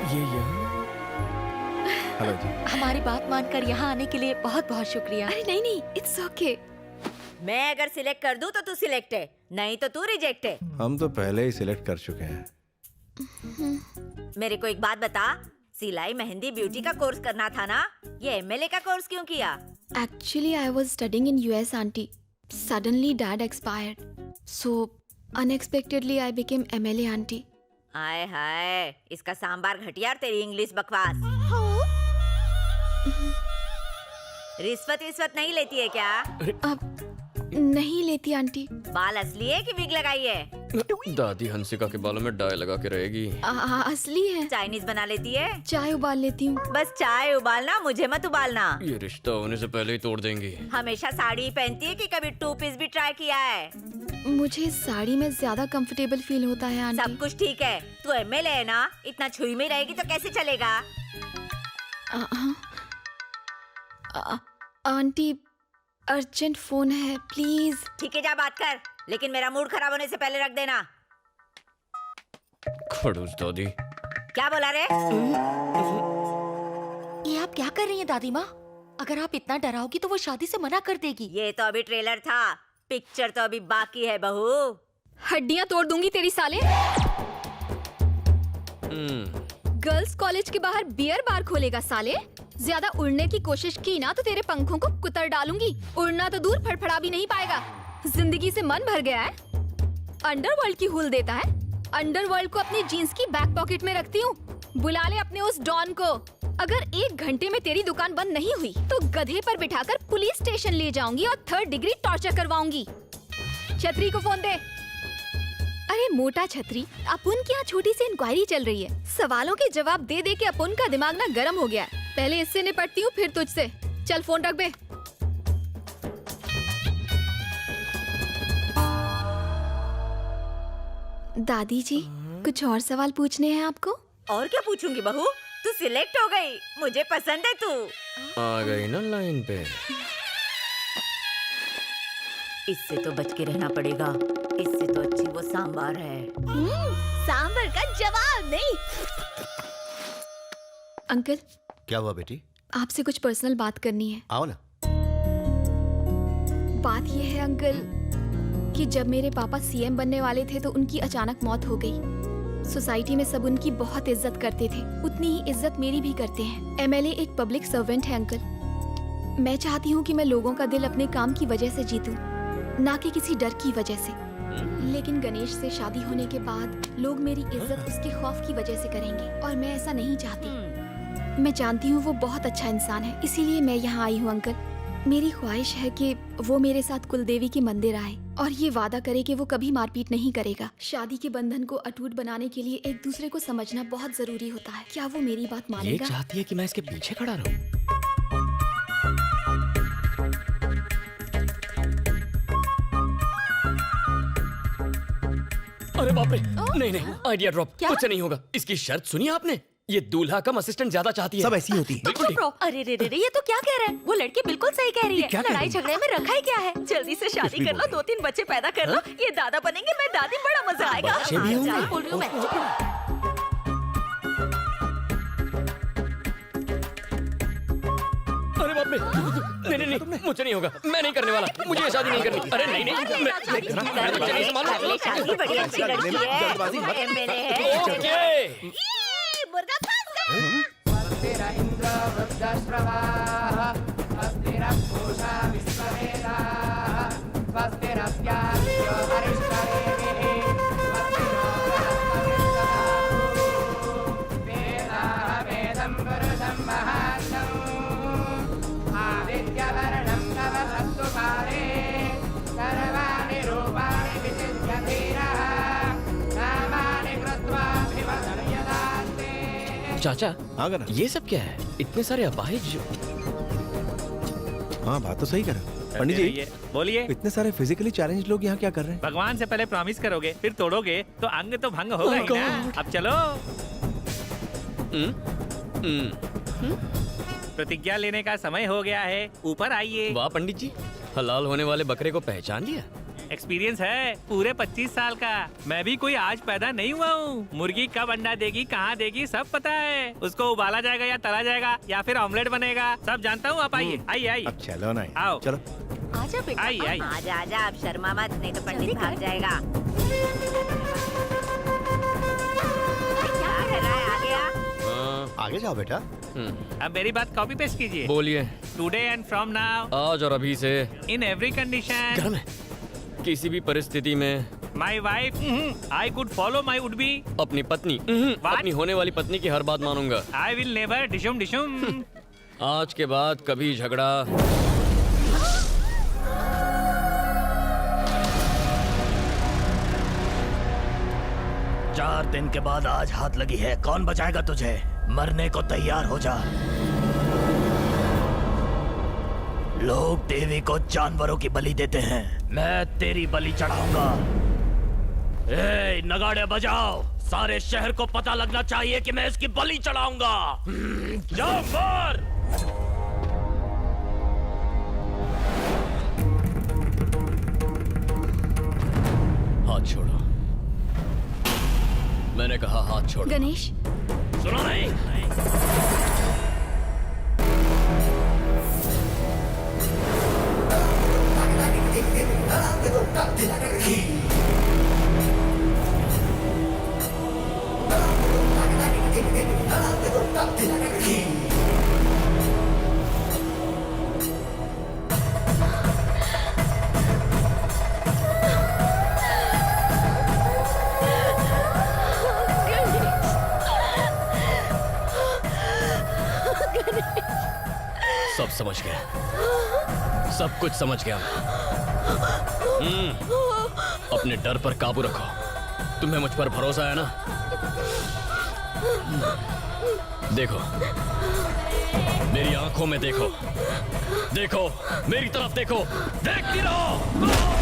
Hello जी। हमारी बात मानकर यहाँ आने के लिए बहुत बहुत शुक्रिया। अरे नहीं नहीं, इट्स ओके। मैं अगर सिलेक्ट कर दूं तो तू सिलेक्ट है, नहीं तो तू रिजेक्ट है। हम तो पहले ही सिलेक्ट कर चुके हैं। मेरे को एक बात बता, सिलाई मेहंदी ब्यूटी का कोर्स करना था ना, ये एमएलए का कोर्स क्यों किया? Actually, I was studying in US, auntie. Suddenly, dad expired. So, unexpectedly, I became MLA, auntie. हाय हाय, इसका सांबार घटिया और तेरी इंग्लिश बकवास। रिश्वत विश्वत नहीं लेती है क्या? अब नहीं लेती आंटी। बाल असली है कि विग लगाई है? दादी हंसिका के बालों में डाई लगा के रहेगी। असली है। चाइनीज बना लेती है? चाय उबाल लेती हूँ। बस चाय उबालना, मुझे मत उबालना। ये रिश्ता होने से पहले ही तोड़ देंगी। हमेशा साड़ी पहनती है कि कभी टू पीस भी ट्राई किया है? मुझे साड़ी में ज्यादा कंफर्टेबल फील होता है आंटी। सब कुछ ठीक है, तू एमएलए है ना, इतना छुई में रहेगी तो कैसे चलेगा? आंटी अर्जेंट फोन है, प्लीज। ठीक है, जा बात कर, लेकिन मेरा मूड खराब होने से पहले रख देना। खड़ूस दादी। क्या बोला रे? ये आप क्या कर रही हैं दादी माँ? अगर आप इतना डराओगी तो वो शादी से मना कर देगी। ये तो अभी ट्रेलर था, पिक्चर तो अभी बाकी है बहू। हड्डियां तोड़ दूंगी तेरी साले। गर्ल्स कॉलेज के बाहर बियर बार खोलेगा साले। ज्यादा उड़ने की कोशिश की ना तो तेरे पंखों को कुतर डालूंगी। उड़ना तो दूर, फड़फड़ा भी नहीं पाएगा। जिंदगी से मन भर गया है, अंडरवर्ल्ड की हुल देता है। अंडरवर्ल्ड को अपनी जीन्स की बैक पॉकेट में रखती हूँ। बुला ले अपने उस डॉन को। अगर 1 घंटे में तेरी दुकान बंद नहीं हुई तो गधे पर बिठाकर पुलिस स्टेशन ले जाऊंगी और 3rd डिग्री टॉर्चर करवाऊंगी। छतरी को फोन दे। अरे मोटा छतरी, अपुन की यहाँ छोटी सी इंक्वायरी चल रही है। सवालों के जवाब दे दे के अपुन का दिमाग ना गर्म हो गया है। पहले इससे निपटती हूँ, फिर तुझसे। चल फोन रख बे। दादी जी, कुछ और सवाल पूछने हैं आपको? और क्या पूछूंगी बहू, तू सिलेक्ट हो गई, मुझे पसंद है तू। आ गई ना लाइन पे। इससे तो बच के रहना पड़ेगा, इससे तो अच्छी वो सांबार है। सांबर का जवाब नहीं। अंकल, क्या हुआ बेटी? आपसे कुछ पर्सनल बात करनी है। आओ ना। बात यह है अंकल कि जब मेरे पापा सीएम बनने वाले थे तो उनकी अचानक मौत हो गई। सोसाइटी में सब उनकी बहुत इज्जत करते थे, उतनी ही इज्जत मेरी भी करते हैं। एमएलए एक पब्लिक सर्वेंट है अंकल। मैं चाहती हूँ कि मैं लोगों का दिल अपने काम की वजह से जीतूं, ना कि किसी डर की वजह से। लेकिन गणेश से शादी होने के बाद लोग मेरी इज्जत उसके खौफ की वजह से करेंगे और मैं ऐसा नहीं चाहती। मैं जानती हूँ वो बहुत अच्छा इंसान है, इसीलिए मैं यहाँ आई हूँ अंकल। मेरी ख्वाहिश है कि वो मेरे साथ कुलदेवी के मंदिर आए और ये वादा करे कि वो कभी मारपीट नहीं करेगा। शादी के बंधन को अटूट बनाने के लिए एक दूसरे को समझना बहुत जरूरी होता है। क्या वो मेरी बात मानेगा? ये चाहती है कि मैं इसके पीछे खड़ा रहूं। अरे बाप रे, नहीं नहीं, आइडिया ड्रॉप। कुछ नहीं होगा। इसकी शर्त सुनी आपने? ये दूल्हा कम असिस्टेंट ज्यादा चाहती है। सब ऐसी होती है। बिल्कुल ठीक। अरे रे रे रे, ये तो क्या कह रहा है? वो लड़की बिल्कुल सही कह रही है। लड़ाई झगड़े में रखा ही क्या है? जल्दी से शादी कर लो, 2-3 बच्चे पैदा कर लो। ये दादा बनेंगे, मैं दादी, बड़ा मजा आएगा। बच्चे भी होंगे। सही बोल रही हूँ मैं। अरे बाप रे, नहीं नहीं नहीं, मुझे नहीं होगा। मैं नहीं करने वाला, मुझे ये शादी नहीं करनी। अरे नहीं नहीं, मैं बच्चे नहीं संभाल अगली शादी बड़ी अच्छी लड़की जल्दबाजी मत। है, एमएलए है। ओके। मुर्गा फंस गया। चाचा, हाँ करना। ये सब क्या है? इतने सारे अपाहिज। हाँ, बात तो सही कर रहे हैं। पंडित जी, बोलिए। इतने सारे फिजिकली चैलेंज लोग यहाँ क्या कर रहे हैं? भगवान से पहले प्रॉमिस करोगे, फिर तोड़ोगे तो अंग तो भंग होगा ही ना। अब चलो। प्रतिज्ञा लेने का समय हो गया है, ऊपर आइए। वाह पंडित जी, हलाल होने वाले बकरे को पहचान लिया। एक्सपीरियंस है पूरे 25 साल का। मैं भी कोई आज पैदा नहीं हुआ हूँ। मुर्गी कब अंडा देगी, कहाँ देगी, सब पता है। उसको उबाला जाएगा या तला जाएगा या फिर ऑमलेट बनेगा, सब जानता हूँ। आप आइए आइए आइए। अब चलो ना यार। आओ। चलो आजा बेटा। आइए आइए। आजा आजा, आप शर्मा मत, नहीं तो पंडित जल्दी भाग कर। जाएगा। क्या कर रहा है, आ गया? आगे जाओ बेटा। अब मेरी बात कॉपी पेस्ट कीजिए। बोलिए। टुडे एंड फ्रॉम नाउ, आज और अभी से इन एवरी कंडीशन, घर में किसी भी परिस्थिति में my wife I could follow my would be, अपनी पत्नी अपनी होने वाली पत्नी की हर बात मानूंगा। आई विल नेवर डिशुम डिशुम। आज के बाद कभी झगड़ा चार दिन के बाद आज हाथ लगी है, कौन बचाएगा तुझे? मरने को तैयार हो जा। लोग देवी को जानवरों की बलि देते हैं, मैं तेरी बलि चढ़ाऊंगा। ए, नगाड़े बजाओ, सारे शहर को पता लगना चाहिए कि मैं इसकी बलि चढ़ाऊंगा। जाओ मार। हाथ छोड़ो। मैंने कहा हाथ छोड़ो। गणेश, सुनो नहीं? सब समझ गया, सब कुछ समझ गया। अपने डर पर काबू रखो। तुम्हें मुझ पर भरोसा है ना? देखो, मेरी आंखों में देखो, देखो मेरी तरफ देखो, देखती रहो।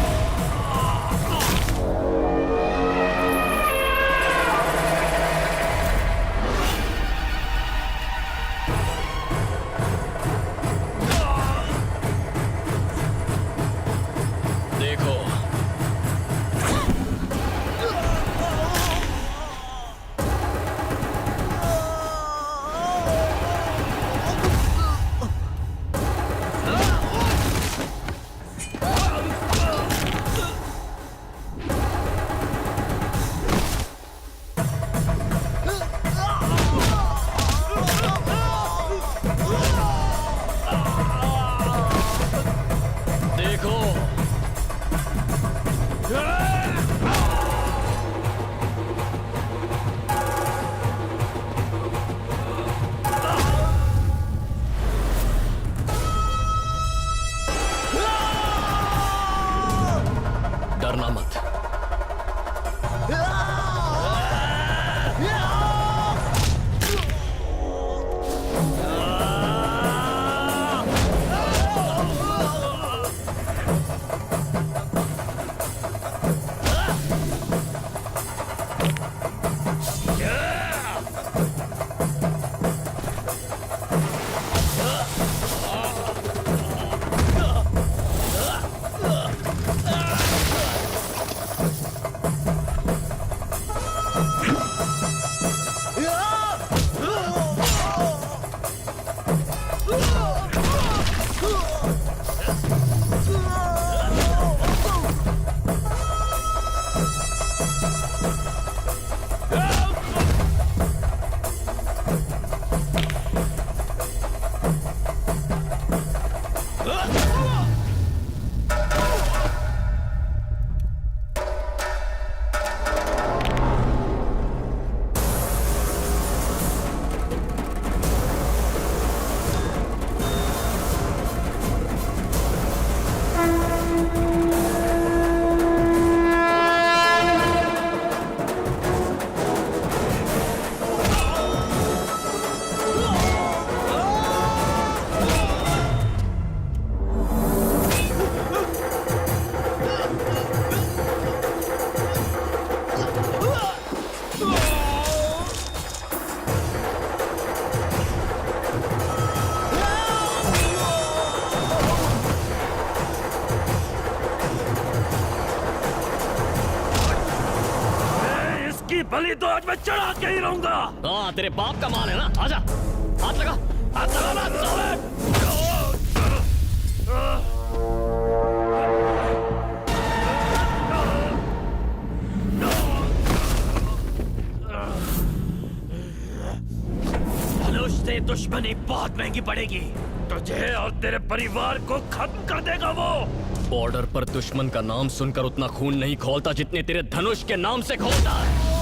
डरना मत। तो आज मैं चढ़ा के ही रहूंगा। हाँ, तेरे बाप का माल है ना, आजा, हाथ लगा ना, साले। धनुष से दुश्मनी बहुत महंगी पड़ेगी, तुझे और तेरे परिवार को खत्म कर देगा वो। बॉर्डर पर दुश्मन का नाम सुनकर उतना खून नहीं खौलता जितने तेरे धनुष के नाम से खौलता है।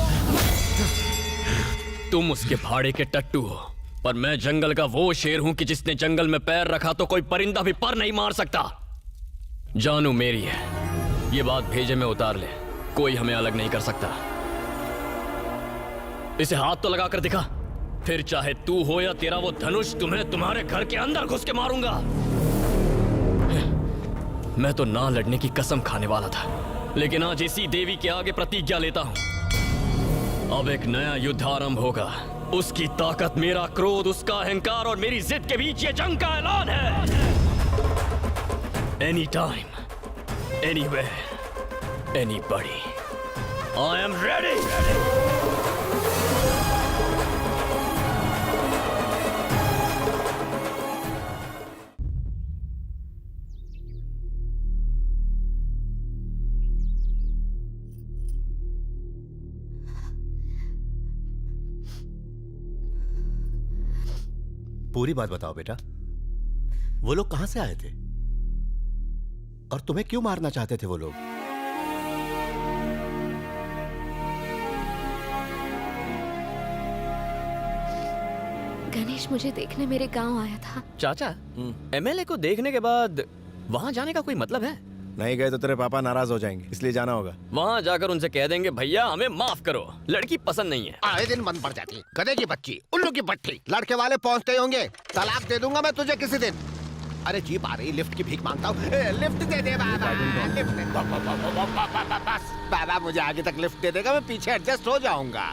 तुम उसके भाड़े के टट्टू हो, पर मैं जंगल का वो शेर हूं कि जिसने जंगल में पैर रखा तो कोई परिंदा भी पर नहीं मार सकता। जानू मेरी है, ये बात भेजे में उतार ले, कोई हमें अलग नहीं कर सकता। इसे हाथ तो लगा कर दिखा, फिर चाहे तू हो या तेरा वो धनुष, तुम्हें तुम्हारे घर के अंदर घुस के मारूंगा। मैं तो ना लड़ने की कसम खाने वाला था, लेकिन आज इसी देवी के आगे प्रतिज्ञा लेता हूं। अब एक नया युद्ध आरंभ होगा। उसकी ताकत, मेरा क्रोध, उसका अहंकार और मेरी जिद के बीच ये जंग का ऐलान है। Any time, anywhere, anybody, I am ready. पूरी बात बताओ बेटा, वो लोग कहां से आए थे और तुम्हें क्यों मारना चाहते थे वो लोग? गणेश मुझे देखने मेरे गांव आया था। चाचा, एमएलए को देखने के बाद वहाँ जाने का कोई मतलब है? नहीं गए तो तेरे पापा नाराज हो जाएंगे, इसलिए जाना होगा। वहाँ जाकर उनसे कह देंगे भैया हमें माफ करो, लड़की पसंद नहीं है। आए दिन मन पड़ जाती, गधे की बच्ची, उल्लू की पट्टी। लड़के वाले पहुंचते ही होंगे, तलाक दे दूंगा मैं तुझे किसी दिन। अरे जीप आ रही, लिफ्ट की भीख मांगता हूँ। लिफ्ट दे दे बाबा, लिफ्ट दे। बस बाबा, मुझे आगे तक लिफ्ट दे देगा, मैं पीछे एडजस्ट हो जाऊंगा।